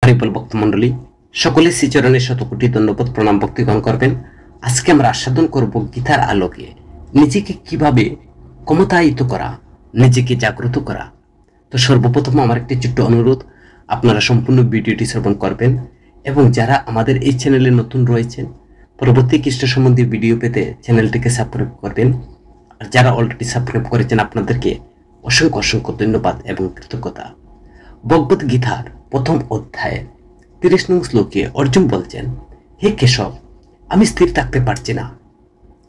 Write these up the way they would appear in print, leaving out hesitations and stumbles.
হরিবল ভক্তমণ্ডলী সকলে শ্রীচরণের শতকোটি ধন্যবাদ প্রণাম ভক্তিগণ করবেন। আজকে আমরা আস্বাদন করব গীতার আলোকে নিজেকে কিভাবে ক্ষমতায়িত করা, নিজেকে জাগ্রত করা। তো সর্বপ্রথম আমার একটি ছোট্ট অনুরোধ, আপনারা সম্পূর্ণ ভিডিওটি শ্রবণ করবেন এবং যারা আমাদের এই চ্যানেলে নতুন রয়েছেন পরবর্তী খ্রিস্ট সম্বন্ধীয় ভিডিও পেতে চ্যানেলটিকে সাবস্ক্রাইব করবেন। আর যারা অলরেডি সাবস্ক্রাইব করেছেন আপনাদেরকে অসংখ্য অসংখ্য ধন্যবাদ এবং কৃতজ্ঞতা। ভগবত গীতার প্রথম অধ্যায়ে 30 নং শ্লোকে অর্জুন বলছেন, হে কেশব, আমি স্থির থাকতে পারছি না,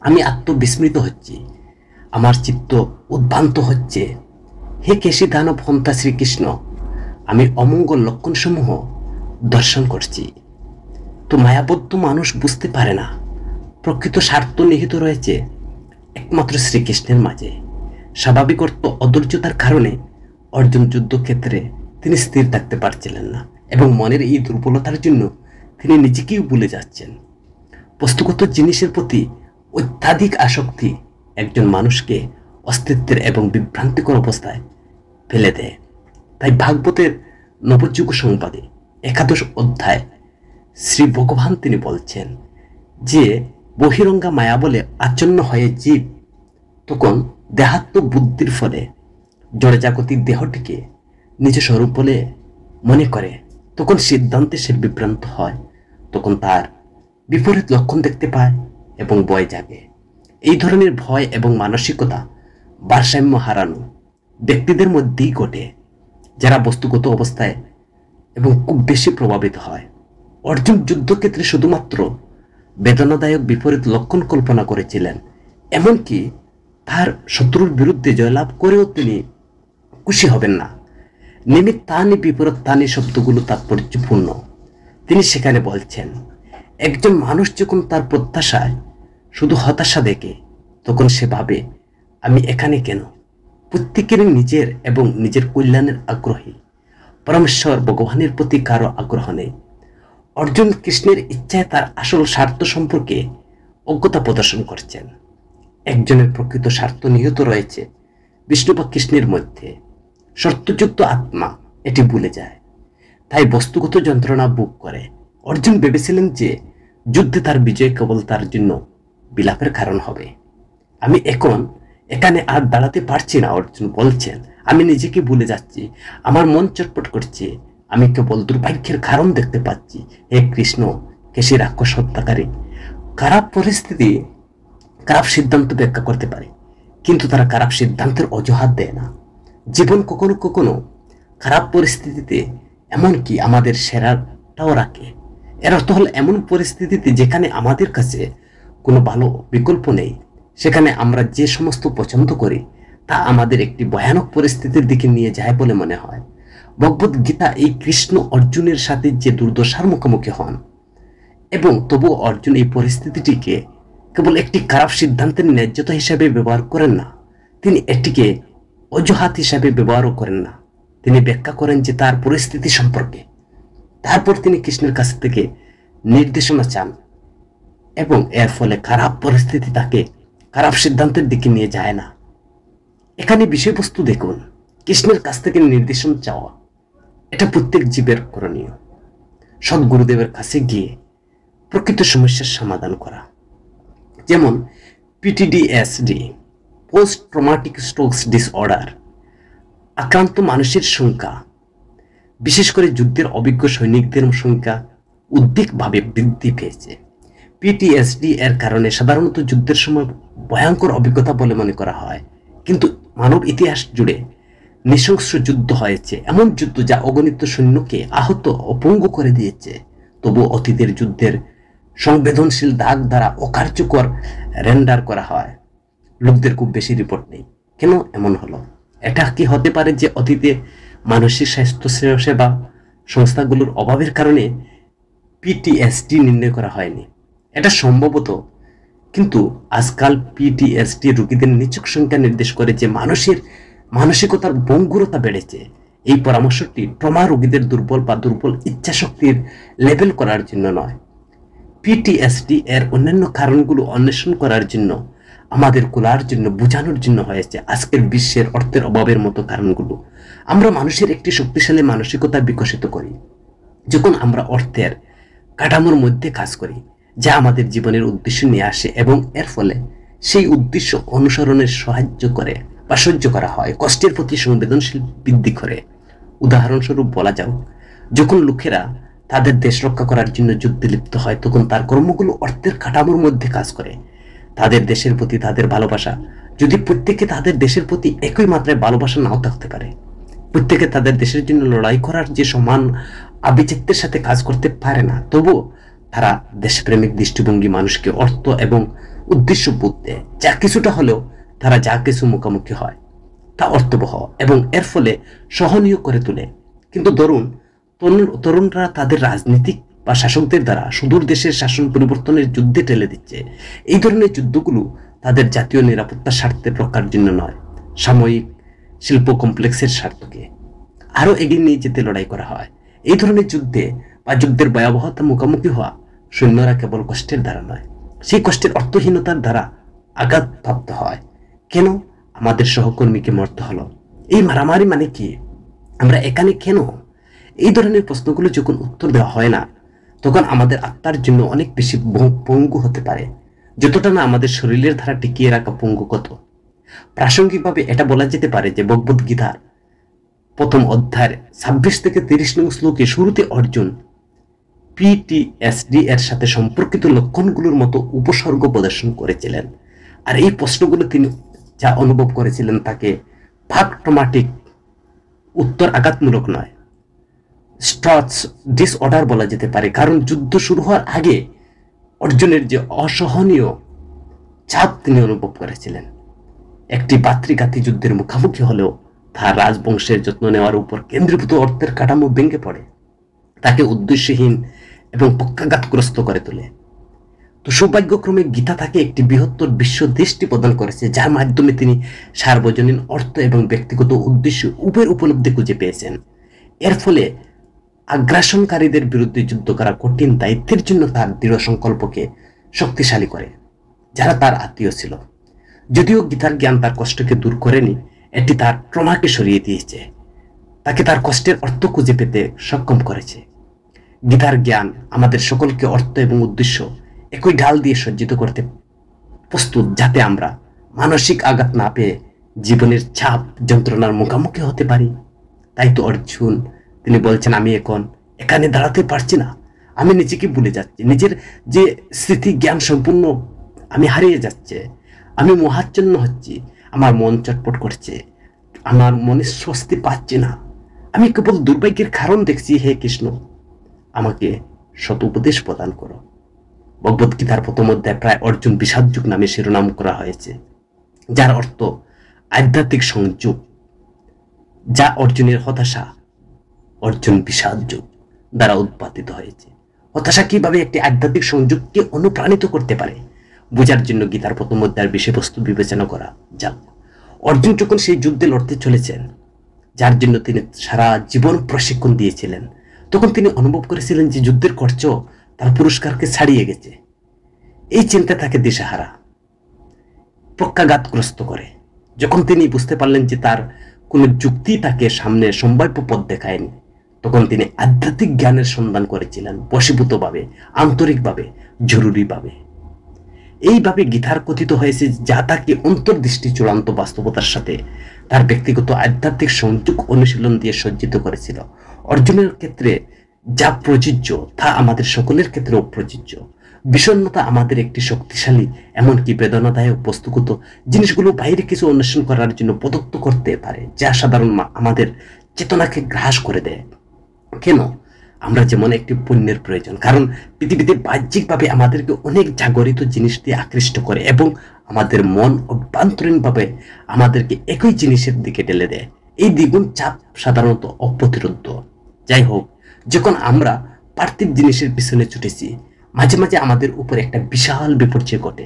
আমি আত্মবিস্মৃত হচ্ছি, আমার চিত্ত উদ্ভ্রান্ত হচ্ছে। হে কেশী দানব হন্তা শ্রীকৃষ্ণ, আমি অমঙ্গল লক্ষণসমূহ দর্শন করছি। তো মায়াবদ্ধ মানুষ বুঝতে পারে না প্রকৃত স্বার্থ নিহিত রয়েছে একমাত্র শ্রীকৃষ্ণের মাঝে। স্বাভাবিক অর্থ অধৈর্যতার কারণে অর্জুন যুদ্ধক্ষেত্রে তিনি স্থির থাকতে পারছিলেন না এবং মনের এই দুর্বলতার জন্য তিনি নিজেকেই ভুলে যাচ্ছেন। বস্তুগত জিনিসের প্রতি অত্যাধিক আসক্তি একজন মানুষকে অস্তিত্বের এবং বিভ্রান্তিকর অবস্থায় ফেলে দেয়। তাই ভাগবতের নবযুগ সংবাদে 11 অধ্যায় শ্রী ভগবান তিনি বলছেন যে বহিরঙ্গা মায়া বলে আচ্ছন্ন হয়ে জীব তখন দেহাত্ম বুদ্ধির ফলে জড় জাগতিক দেহটিকে নিজ স্বরূপ বলে মনে করে, তখন সিদ্ধান্তে সে বিভ্রান্ত হয়, তখন তার বিপরীত লক্ষণ দেখতে পায় এবং ভয় জাগে। এই ধরনের ভয় এবং মানসিকতা ভারসাম্য হারানো ব্যক্তিদের মধ্যেই ঘটে, যারা বস্তুগত অবস্থায় এবং খুব বেশি প্রভাবিত হয়। অর্জুন যুদ্ধক্ষেত্রে শুধুমাত্র বেদনাদায়ক বিপরীত লক্ষণ কল্পনা করেছিলেন, এমনকি তার শত্রুর বিরুদ্ধে জয়লাভ করেও তিনি খুশি হবেন না। নিমিত্তানি বিপরীতানি শব্দগুলো তাৎপর্যপূর্ণ। তিনি সেখানে বলছেন, একজন মানুষ যখন তার প্রত্যাশায় শুধু হতাশা দেখে তখন সে ভাবে আমি এখানে কেন। প্রত্যেকেরই নিজের এবং নিজের কল্যাণের আগ্রহী, পরমেশ্বর ভগবানের প্রতি কারো আগ্রহ নেই। অর্জুন কৃষ্ণের ইচ্ছায় তার আসল স্বার্থ সম্পর্কে অজ্ঞতা প্রদর্শন করছেন। একজনের প্রকৃত স্বার্থ নিহিত রয়েছে বিষ্ণু বা কৃষ্ণের মধ্যে। শর্তযুক্ত আত্মা এটি ভুলে যায়, তাই বস্তুগত যন্ত্রণা ভোগ করে। অর্জুন ভেবেছিলেন যে যুদ্ধে তার বিজয় কেবল তার জন্য বিলাপের কারণ হবে। আমি এখন এখানে আর দাঁড়াতে পারছি না, অর্জুন বলছেন, আমি নিজেকে ভুলে যাচ্ছি, আমার মন চটপট করছে, আমি কেবল দুর্ভাগ্যের কারণ দেখতে পাচ্ছি। হে কৃষ্ণ, কেশী রাক্ষস হত্যাকারী খারাপ পরিস্থিতি খারাপ সিদ্ধান্ত ব্যাখ্যা করতে পারে, কিন্তু তারা খারাপ সিদ্ধান্তের অজুহাত দেয় না। জীবন কখনো কখনো খারাপ পরিস্থিতিতে এমনকি আমাদের সেরাটাও রাখে। এর অর্থ হল এমন পরিস্থিতিতে যেখানে আমাদের কাছে কোনো ভালো বিকল্প নেই, সেখানে আমরা যে সমস্ত পছন্দ করি তা আমাদের একটি ভয়ানক পরিস্থিতির দিকে নিয়ে যায় বলে মনে হয়। ভগবত গীতা এই কৃষ্ণ অর্জুনের সাথে যে দুর্দশার মুখোমুখি হন এবং তবুও অর্জুন এই পরিস্থিতিটিকে কেবল একটি খারাপ সিদ্ধান্তের ন্যায্যতা হিসাবে ব্যবহার করেন না, তিনি এটিকে অজুহাত হিসাবে ব্যবহারও করেন না। তিনি ব্যাখ্যা করেন যে তার পরিস্থিতি সম্পর্কে। তারপর তিনি কৃষ্ণের কাছ থেকে নির্দেশনা চান এবং এর ফলে খারাপ পরিস্থিতি তাকে খারাপ সিদ্ধান্তের দিকে নিয়ে যায় না। এখানে বিষয়বস্তু দেখুন, কৃষ্ণের কাছ থেকে নির্দেশন চাওয়া এটা প্রত্যেক জীবের করণীয়। সদ্গুরুদেবের কাছে গিয়ে প্রকৃত সমস্যার সমাধান করা, যেমন পিটিডিএসডি, পোস্ট ট্রমাটিক স্ট্রোক ডিসঅর্ডার আক্রান্ত মানুষের সংখ্যা, বিশেষ করে যুদ্ধের অভিজ্ঞ সৈনিকদের সংখ্যা উদ্বেগভাবে বৃদ্ধি পেয়েছে। পিটিএসডি এর কারণে সাধারণত যুদ্ধের সময় ভয়ঙ্কর অভিজ্ঞতা বলে মনে করা হয়, কিন্তু মানব ইতিহাস জুড়ে নৃশংস যুদ্ধ হয়েছে, এমন যুদ্ধ যা অগণিত সৈন্যকে আহত ও পঙ্গু করে দিয়েছে। তবু অতীতের যুদ্ধের সংবেদনশীল দাগ দ্বারা অকার্যকর রেন্ডার করা হয়। লোকদের খুব বেশি রিপোর্ট নেই। কেন এমন হলো? এটা কি হতে পারে যে অতীতে মানসিক স্বাস্থ্য সেবা সংস্থাগুলোর অভাবের কারণে পিটিএসডি নির্ণয় করা হয়নি? এটা সম্ভবত, কিন্তু আজকাল পিটিএসডি রোগীদের নিচক সংখ্যা নির্দেশ করে যে মানুষের মানসিকতার ভঙ্গুরতা বেড়েছে। এই পরামর্শটি ট্রমা রোগীদের দুর্বল ইচ্ছা শক্তির লেবেল করার জন্য নয়, পিটিএসডি এর অন্যান্য কারণগুলো অন্বেষণ করার জন্য, আমাদের খোলার জন্য, বোঝানোর জন্য হয়েছে। আজকের বিশ্বের অর্থের অভাবের মতো কারণগুলো আমরা মানুষের একটি শক্তিশালী মানসিকতা বিকশিত করি, যখন আমরা অর্থের কাঠামোর মধ্যে কাজ করি যা আমাদের জীবনের উদ্দেশ্য নিয়ে আসে এবং এর ফলে সেই উদ্দেশ্য অনুসরণের সাহায্য করে বা সহ্য করা হয়, কষ্টের প্রতি সংবেদনশীল বৃদ্ধি করে। উদাহরণস্বরূপ বলা যাক, যখন লোকেরা তাদের দেশ রক্ষা করার জন্য যুদ্ধে লিপ্ত হয় তখন তার কর্মগুলো অর্থের কাঠামোর মধ্যে কাজ করে। তাদের দেশের প্রতি তাদের ভালোবাসা, যদি প্রত্যেকে তাদের দেশের প্রতি একই মাত্রায় ভালোবাসা নাও থাকতে পারে, প্রত্যেকে তাদের দেশের জন্য লড়াই করার যে সমান আভিজাত্যের সাথে কাজ করতে পারে না, তবুও তারা দেশপ্রেমিক দৃষ্টিভঙ্গি মানুষকে অর্থ এবং উদ্দেশ্য বোধ দেয়, যা কিছুটা হলেও তারা যা কিছু মুখোমুখি হয় তা অর্থবহ এবং এর ফলে সহনীয় করে তোলে। কিন্তু তরুণরা তাদের রাজনীতিক বা শাসকদের দ্বারা সুদূর দেশের শাসন পরিবর্তনের যুদ্ধে ঠেলে দিচ্ছে। এই ধরনের যুদ্ধগুলো তাদের জাতীয় নিরাপত্তার স্বার্থের রক্ষার জন্য নয়, সাময়িক শিল্প কমপ্লেক্সের স্বার্থকে আরো এগিয়ে নিয়ে যেতে লড়াই করা হয়। এই ধরনের যুদ্ধে বা যুদ্ধের ভয়াবহতা মুখোমুখি হওয়া সৈন্যরা কেবল কষ্টের দ্বারা নয়, সেই কষ্টের অর্থহীনতার দ্বারা আঘাতপ্রাপ্ত হয়। কেন আমাদের সহকর্মীকে মরতে হলো? এই মারামারি মানে কি? আমরা এখানে কেন? এই ধরনের প্রশ্নগুলো যখন উত্তর দেওয়া হয় না, তখন আমাদের আত্মার জন্য অনেক বেশি পঙ্গু হতে পারে, যতটা না আমাদের শরীরের ধারা টিকিয়ে রাখা পঙ্গু কত। প্রাসঙ্গিকভাবে এটা বলা যেতে পারে যে ভগবদ গীতার প্রথম অধ্যায়ের 26 থেকে 30 নং শ্লোকে শুরুতে অর্জুন পিটিএসডি এর সাথে সম্পর্কিত লক্ষণগুলোর মতো উপসর্গ প্রদর্শন করেছিলেন। আর এই প্রশ্নগুলো তিনি যা অনুভব করেছিলেন তাকে ফাকটোমাটিক, উত্তর আঘাতমূলক নয়, স্ট্রস ডিসঅর্ডার বলা যেতে পারে। কারণ যুদ্ধ শুরু হওয়ার আগে অর্জুনের যে অসহনীয় চাপ তিনি অনুভব করেছিলেন, একটি ভাতৃঘাতী যুদ্ধের মুখোমুখি হলেও তার রাজবংশের যত্ন নেওয়ার উপর কেন্দ্রীভূত অর্থের কাঠামো ভেঙে পড়ে, তাকে উদ্দেশ্যহীন এবং পক্ষাঘাতগ্রস্ত করে তোলে। তো সৌভাগ্যক্রমে গীতা তাকে একটি বৃহত্তর বিশ্ব দৃষ্টি প্রদান করেছে, যার মাধ্যমে তিনি সার্বজনীন অর্থ এবং ব্যক্তিগত উদ্দেশ্য উভয়ের উপলব্ধি খুঁজে পেয়েছেন। এর ফলে আগ্রাসনকারীদের বিরুদ্ধে যুদ্ধ করা কঠিন দায়িত্বের জন্য তার দৃঢ় সংকল্পকে শক্তিশালী করে, যারা তার আত্মীয় ছিল। যদিও গীতার জ্ঞান তার কষ্টকে দূর করেনি, এটি তার ট্রমাকে সরিয়ে দিয়েছে, তাকে তার কষ্টের অর্থ খুঁজে পেতে সক্ষম করেছে। গীতার জ্ঞান আমাদের সকলকে অর্থ এবং উদ্দেশ্য একই ঢাল দিয়ে সজ্জিত করতে প্রস্তুত, যাতে আমরা মানসিক আঘাত না পেয়ে জীবনের চাপ যন্ত্রণার মুখোমুখি হতে পারি। তাই তো অর্জুন তিনি বলছেন, আমি এখন এখানে দাঁড়াতে পারছি না, আমি নিজেকে ভুলে যাচ্ছি, নিজের যে স্মৃতি জ্ঞান সম্পূর্ণ আমি হারিয়ে যাচ্ছে, আমি মোহাচ্ছন্ন হচ্ছি, আমার মন চটপট করছে, আমার মনে স্বস্তি পাচ্ছি না, আমি কেবল দুর্ভাগ্যের কারণ দেখছি। হে কৃষ্ণ, আমাকে সৎ উপদেশ প্রদান করো। ভগবদ গীতার প্রথম অধ্যায় প্রায় অর্জুন বিষাদ যুগ নামে শিরোনাম করা হয়েছে, যার অর্থ আধ্যাত্মিক সংযোগ, যা অর্জুনের হতাশা অর্জুন বিষাদ যুগ দ্বারা উৎপাদিত হয়েছে। হতাশা কিভাবে একটি আধ্যাত্মিক সংযোগকে অনুপ্রাণিত করতে পারে বোঝার জন্য গীতার প্রথম অধ্যায়ের বিষয়বস্তু বিবেচনা করা যাক। অর্জুন যখন সেই যুদ্ধে লড়তে চলেছেন, যার জন্য তিনি সারা জীবন প্রশিক্ষণ দিয়েছিলেন, তখন তিনি অনুভব করেছিলেন যে যুদ্ধের খরচ তার পুরস্কারকে ছাড়িয়ে গেছে। এই চিন্তা তাকে দিশাহারা, পক্ষাঘাতগ্রস্ত করে। যখন তিনি বুঝতে পারলেন যে তার কোনো যুক্তি তাকে সামনে সম্ভাব্য পথ দেখায়নি, তখন তিনি আধ্যাত্মিক জ্ঞানের সন্ধান করেছিলেন, বশীভূতভাবে, আন্তরিকভাবে, জরুরিভাবে। এইভাবে গীতার কথিত হয়েছে, যা তাকে অন্তর্দৃষ্টি চূড়ান্ত বাস্তবতার সাথে তার ব্যক্তিগত আধ্যাত্মিক সংযোগ অনুশীলন দিয়ে সজ্জিত করেছিল। অর্জুনের ক্ষেত্রে যা প্রযোজ্য তা আমাদের সকলের ক্ষেত্রেও প্রযোজ্য। বিষণ্ণতা আমাদের একটি শক্তিশালী, এমনকি বেদনাদায়ক বস্তুগত জিনিসগুলো বাইরে কিছু অন্বেষণ করার জন্য প্রদত্ত করতে পারে, যা সাধারণ আমাদের চেতনাকে গ্রাস করে দেয়। কেন? আমরা যেমন একটি পুণ্যের প্রয়োজন, কারণ পৃথিবীতে বাহ্যিকভাবে আমাদেরকে অনেক জাগরিত জিনিস দিয়ে আকৃষ্ট করে এবং আমাদের মন অভ্যন্তরীণভাবে আমাদেরকে একই জিনিসের দিকে ঠেলে দেয়। এই দ্বিগুণ চাপ সাধারণত অপ্রতিরোধ্য। যাই হোক, যখন আমরা পার্থিব জিনিসের পিছনে ছুটেছি, মাঝে মাঝে আমাদের উপর একটা বিশাল বিপর্যয় ঘটে,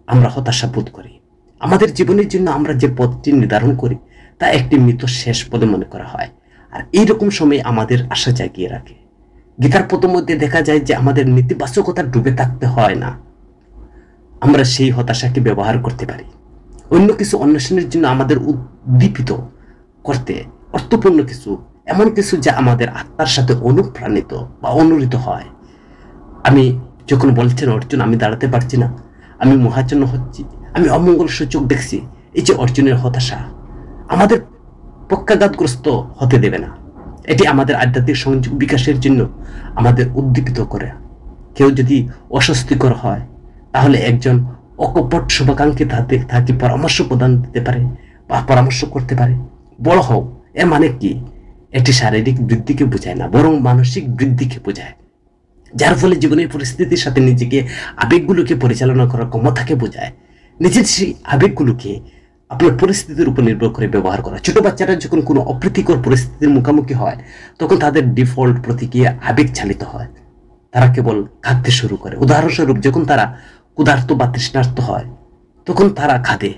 আমরা হতাশা বোধ করি। আমাদের জীবনের জন্য আমরা যে পথটি নির্ধারণ করি তা একটি মৃত শেষ বলে মনে করা হয়, আর এইরকম সময় আমাদের আশা জাগিয়ে রাখে। গীতার প্রথম অধ্যায়ে দেখা যায় যে আমাদের নেতিবাচকতা ডুবে থাকতে হয় না, আমরা সেই হতাশাকে ব্যবহার করতে পারি অন্য কিছু অন্বেষণের জন্য, আমাদের উদ্দীপিত করতে, অর্থপূর্ণ কিছু এমন কিছু যা আমাদের আত্মার সাথে অনুপ্রাণিত বা অনুরিত হয়। আমি যখন বলছেন অর্জুন আমি দাঁড়াতে পারছি না, আমি মোহাচ্ছন্ন হচ্ছি, আমি অমঙ্গল সূচক দেখছি, এই যে অর্জুনের হতাশা আমাদের পক্ষাঘাতগ্রস্ত হতে দেবে না। এটি আমাদের আধ্যাত্মিক সংযোগ বিকাশের জন্য আমাদের উদ্দীপিত করে। কেউ যদি অস্বস্তিকর হয় তাহলে একজন অকপট শুভাকাঙ্ক্ষী তাকে পরামর্শ প্রদান দিতে পারে বা পরামর্শ করতে পারে, বড় হও। এর মানে কি? এটি শারীরিক বৃদ্ধিকে বোঝায় না, বরং মানসিক বৃদ্ধিকে বোঝায়, যার ফলে জীবনের পরিস্থিতির সাথে নিজেকে আবেগগুলোকে পরিচালনা করার ক্ষমতাকে বোঝায়। নিজের সেই আবেগগুলোকে আপনার পরিস্থিতির উপর নির্ভর করে ব্যবহার করা। ছোট বাচ্চারা যখন কোনো অপ্রীতিকর পরিস্থিতির মুখোমুখি হয় তখন তাদের ডিফল্ট প্রতিক্রিয়া আবেগ চালিত হয়, তারা কেবল কাঁদতে শুরু করে। উদাহরণস্বরূপ, যখন তারা ক্ষুধার্ত বা তৃষ্ণার্ত হয় তখন তারা কাঁদে,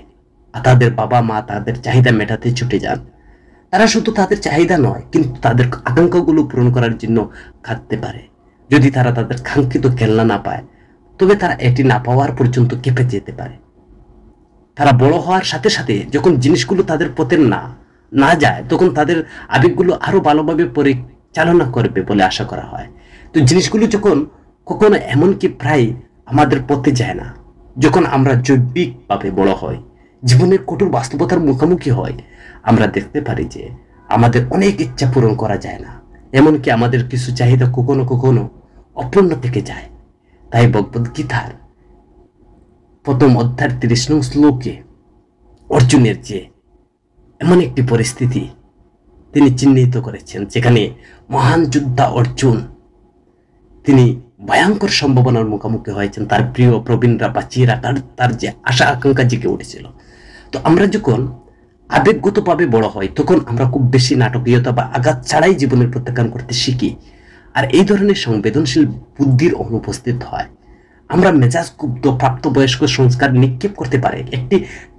আর তাদের বাবা মা তাদের চাহিদা মেটাতে ছুটে যান। তারা শুধু তাদের চাহিদা নয়, কিন্তু তাদের আকাঙ্ক্ষাগুলো পূরণ করার জন্য কাঁদতে পারে। যদি তারা তাদের কাঙ্ক্ষিত খেলনা না পায় তবে তারা এটি না পাওয়ার পর্যন্ত কেঁপে যেতে পারে। তারা বড় হওয়ার সাথে সাথে যখন জিনিসগুলো তাদের পথে না যায় তখন তাদের আবেগগুলো আরো ভালোভাবে পরিচালনা করবে বলে আশা করা হয়। তো জিনিসগুলো যখন কখনো এমনকি প্রায় আমাদের পথে যায় না, যখন আমরা জৈবিকভাবে বড় হই, জীবনের কঠোর বাস্তবতার মুখোমুখি হয়, আমরা দেখতে পারি যে আমাদের অনেক ইচ্ছা পূরণ করা যায় না, এমনকি আমাদের কিছু চাহিদা কখনো কখনো অপূর্ণ থেকে যায়। তাই ভগবদ গীতার প্রথম অধ্যায়ের 30 নং শ্লোকে অর্জুনের যে এমন একটি পরিস্থিতি তিনি চিহ্নিত করেছেন, যেখানে মহান যোদ্ধা অর্জুন তিনি ভয়ঙ্কর সম্ভাবনার মুখোমুখি হয়েছেন, তার প্রিয় প্রবীণরা বাঁচিয়ে রাখার তার যে আশা আকাঙ্ক্ষা জেগে উঠেছিল। তো আমরা যখন আবেগগতভাবে বড় হয় তখন আমরা খুব বেশি নাটকীয়তা বা আঘাত ছাড়াই জীবনের প্রত্যাখ্যান করতে শিখি, আর এই ধরনের সংবেদনশীল বুদ্ধির অনুপস্থিত হয়। আমরা মেজাজ ক্ষুব্ধ প্রাপ্তবয়স্ক সংস্কার নিক্ষেপ করতে পারে। একটি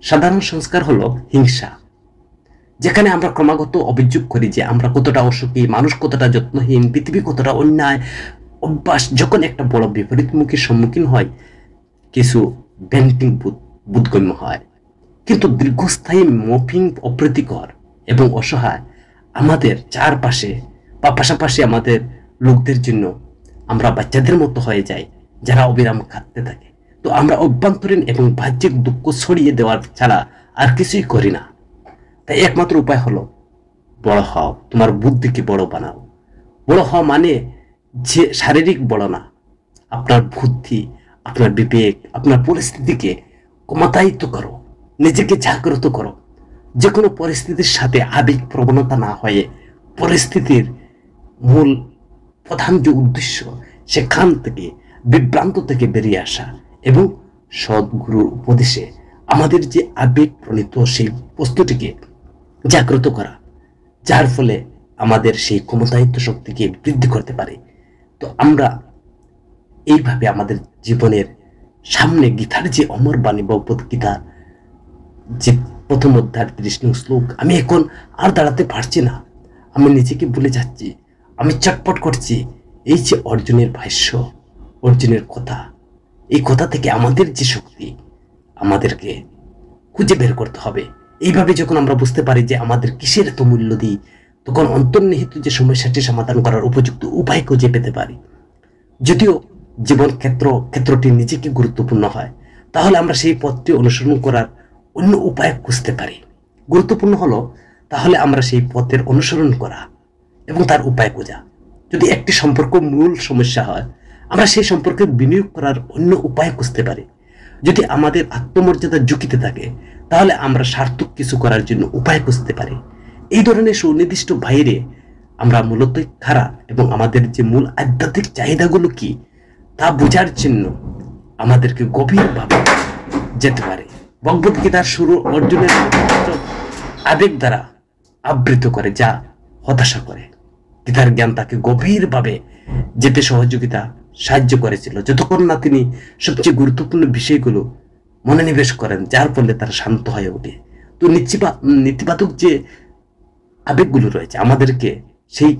সাধারণ সংস্কার হলো হিংসা, যেখানে আমরা ক্রমাগত অভিযোগ করি যে আমরা কতটা অসুখী, মানুষ কতটা যত্নহীন, পৃথিবী কতটা অন্যায়। অভ্যাস যখন একটা বড় বিপরীতমুখীর সম্মুখীন হয় কিছু ভেন্টিং বোধগম্য হয়, কিন্তু দীর্ঘস্থায়ী মফিং অপ্রীতিকর এবং অসহায় আমাদের চারপাশে বা পাশাপাশি আমাদের লোকদের জন্য আমরা বাচ্চাদের মতো হয়ে যাই যারা অবিরাম কাঁদতে থাকে। তো আমরা অভ্যন্তরীণ এবং বাহ্যিক দুঃখ ছড়িয়ে দেওয়ার ছাড়া আর কিছুই করি না। তাই একমাত্র উপায় হলো বড় হও, তোমার বুদ্ধিকে বড় বানাও। বড় হওয়া মানে যে শারীরিক বড় না, আপনার বুদ্ধি, আপনার বিবেক, আপনার পরিস্থিতিকে ক্ষমতায়িত করো, নিজেকে জাগ্রত করো। যে কোনো পরিস্থিতির সাথে আবেগ প্রবণতা না হয়ে পরিস্থিতির মূল প্রধান যে উদ্দেশ্য সেখান থেকে বিভ্রান্ত থেকে বেরিয়ে আসা এবং সদ্গুরুর উপদেশে আমাদের যে আবেগ প্রণীত সেই বস্তুটিকে জাগ্রত করা, যার ফলে আমাদের সেই ক্ষমতায়িত শক্তিকে বৃদ্ধি করতে পারে। তো আমরা এইভাবে আমাদের জীবনের সামনে গীতার যে অমর বাণী ভগবদ গীতার যে প্রথম অধ্যায়ের 30 নং শ্লোক, আমি এখন আর দাঁড়াতে পারছি না, আমি নিজেকে ভুলে যাচ্ছি, আমি চটপট করছি, এই যে অর্জুনের ভাষ্য, অর্জুনের কথা, এই কথা থেকে আমাদের যে শক্তি আমাদেরকে খুঁজে বের করতে হবে। এইভাবে যখন আমরা বুঝতে পারি যে আমাদের কিসের এত মূল্য দিই, তখন অন্তর্নিহিত যে সমস্যাটি সমাধান করার উপযুক্ত উপায় খুঁজে পেতে পারি। যদিও জীবন ক্ষেত্রটি নিজেকে গুরুত্বপূর্ণ হয়, তাহলে আমরা সেই পথটি অনুসরণ করার অন্য উপায় খুঁজতে পারি। গুরুত্বপূর্ণ হলো তাহলে আমরা সেই পথের অনুসরণ করা এবং তার উপায় খোঁজা। যদি একটি সম্পর্ক মূল সমস্যা হয়, আমরা সেই সম্পর্কে বিনিয়োগ করার অন্য উপায় খুঁজতে পারি। যদি আমাদের আত্মমর্যাদা ঝুঁকিতে থাকে, তাহলে আমরা সার্থক কিছু করার জন্য উপায় খুঁজতে পারি। এই ধরনের সুনির্দিষ্ট বাইরে আমরা মূলত খারাপ এবং আমাদের যে মূল আধ্যাত্মিক চাহিদাগুলো কি তা বোঝার জন্য আমাদেরকে গভীরভাবে যেতে পারে। ভগবদ গীতার শুরু অর্জুনের আবেগ দ্বারা আবৃত করে, যা হতাশা করে। গীতার জ্ঞান তাকে গভীরভাবে যেতে সাহায্য করেছিল, যতক্ষণ না তিনি সবচেয়ে গুরুত্বপূর্ণ বিষয়গুলো মনোনিবেশ করেন, যার ফলে তারা শান্ত হয়ে ওঠে। তো নেতিবাচক যে আবেগগুলো রয়েছে, আমাদেরকে সেই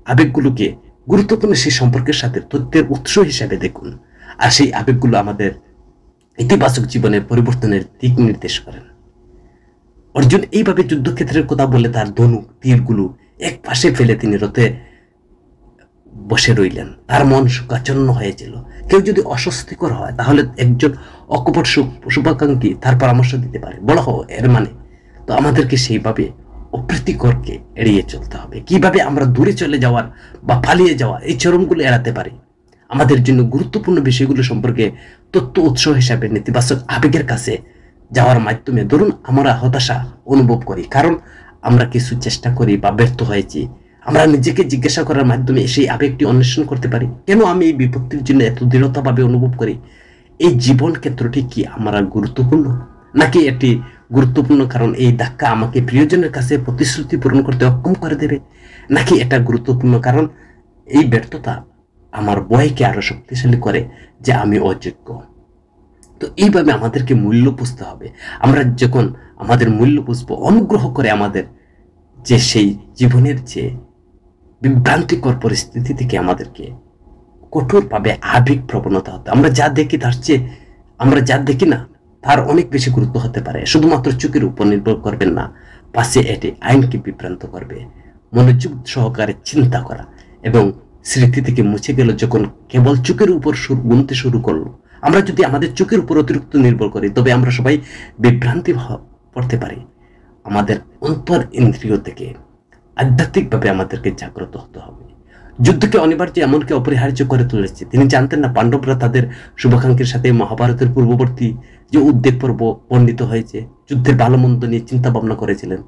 আবেগগুলোকে গুরুত্বপূর্ণ সেই সম্পর্কের সাথে তথ্যের উৎস হিসেবে দেখুন, আর সেই আবেগগুলো আমাদের ইতিবাচক জীবনের পরিবর্তনের দিক নির্দেশ করেন। অর্জুন এইভাবে যুদ্ধক্ষেত্রের কথা বলে তার ধনুক তীরগুলো এক পাশে ফেলে তিনি রথে বসে রইলেন। তার মন শোকাচ্ছন্ন হয়েছিল। কেউ যদি অস্বস্তিকর হয় তাহলে একজন অকপট শুভাকাঙ্ক্ষী তার পরামর্শ দিতে পারে, বলা হোক এর মানে। তো আমাদেরকে সেইভাবে অপ্রীতিকরকে এড়িয়ে চলতে হবে। কিভাবে আমরা দূরে চলে যাওয়ার বা পালিয়ে যাওয়া এই চরমগুলো এড়াতে পারি, আমাদের জন্য গুরুত্বপূর্ণ বিষয়গুলো সম্পর্কে তথ্য উৎস হিসাবে নেতিবাচক আবেগের কাছে যাওয়ার মাধ্যমে ধরুন আমরা হতাশা অনুভব করি কারণ আমরা কিছু চেষ্টা করি বা ব্যর্থ হয়েছি, আমরা নিজেকে জিজ্ঞাসা করার মাধ্যমে সেই আবেগটি অন্বেষণ করতে পারি, কেন আমি এই বিপত্তির জন্য এত দৃঢ়তাভাবে অনুভব করি? এই জীবন ক্ষেত্রটি কি আমার গুরুত্বপূর্ণ, নাকি এটি গুরুত্বপূর্ণ কারণ এই ধাক্কা আমাকে প্রিয়জনের কাছে প্রতিশ্রুতি পূরণ করতে অক্ষম করে দেবে, নাকি এটা গুরুত্বপূর্ণ কারণ এই ব্যর্থতা আমার ভয়কে আরো শক্তিশালী করে যে আমি অযোগ্য। তো এইভাবে আমাদেরকে মূল্য বুঝতে হবে। আমরা যখন আমাদের মূল্য বুঝবো, অনুগ্রহ করে আমাদের যে সেই জীবনের যে বিভ্রান্তিকর পরিস্থিতি থেকে আমাদেরকে কঠোরভাবে আবেগ প্রবণতা হতে, আমরা যা দেখি তার চেয়ে আমরা যা দেখি না তার অনেক বেশি গুরুত্ব হতে পারে। শুধুমাত্র চোখের উপর নির্ভর করবেন না, পাশে এটি আইনকে বিভ্রান্ত করবে। মনোযোগ সহকারে চিন্তা করা এবং স্মৃতি থেকে মুছে গেল যখন কেবল চোখের উপর গুনতে শুরু করলো। আমরা যদি আমাদের চোখের উপর অতিরিক্ত নির্ভর করি তবে আমরা সবাই বিভ্রান্তি পড়তে পারি। আমাদের অন্তর ইন্দ্রিয় থেকে আধ্যাত্মিকভাবে আমাদেরকে জাগ্রত হতে হবে। যুদ্ধকে অনিবার্য এমনকি অপরিহার্য করে তুলেছে। তিনি জানতেন না পাণ্ডবরা তাদের শুভাকাঙ্ক্ষীর সাথে মহাভারতের পূর্ববর্তী যে উদ্বেগ পর্ব বর্ণিত হয়েছে, যুদ্ধের ভালো মন্দ নিয়ে চিন্তা ভাবনা করেছিলেন।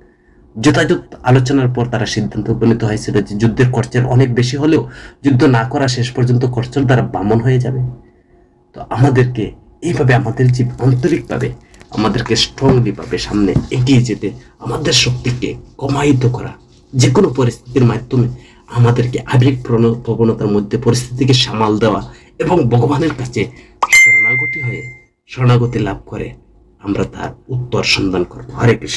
যথাযথ আলোচনার পর তারা সিদ্ধান্ত উপনীত হয়েছিল যে যুদ্ধের খরচের অনেক বেশি হলেও যুদ্ধ না করা শেষ পর্যন্ত খরচের দ্বারা বামন হয়ে যাবে। তো আমাদেরকে এইভাবে আমাদের যে আন্তরিকভাবে আমাদেরকে স্ট্রংলি ভাবে সামনে এগিয়ে যেতে, আমাদের শক্তিকে কমায়িত করা, যে কোনো পরিস্থিতির মাধ্যমে আমাদেরকে আবেগ প্রবণতার মধ্যে পরিস্থিতিকে সামাল দেওয়া এবং ভগবানের কাছে শরণাগতি লাভ করে আমরা তার উত্তর সন্ধান করবো। হরে কৃষ্ণ।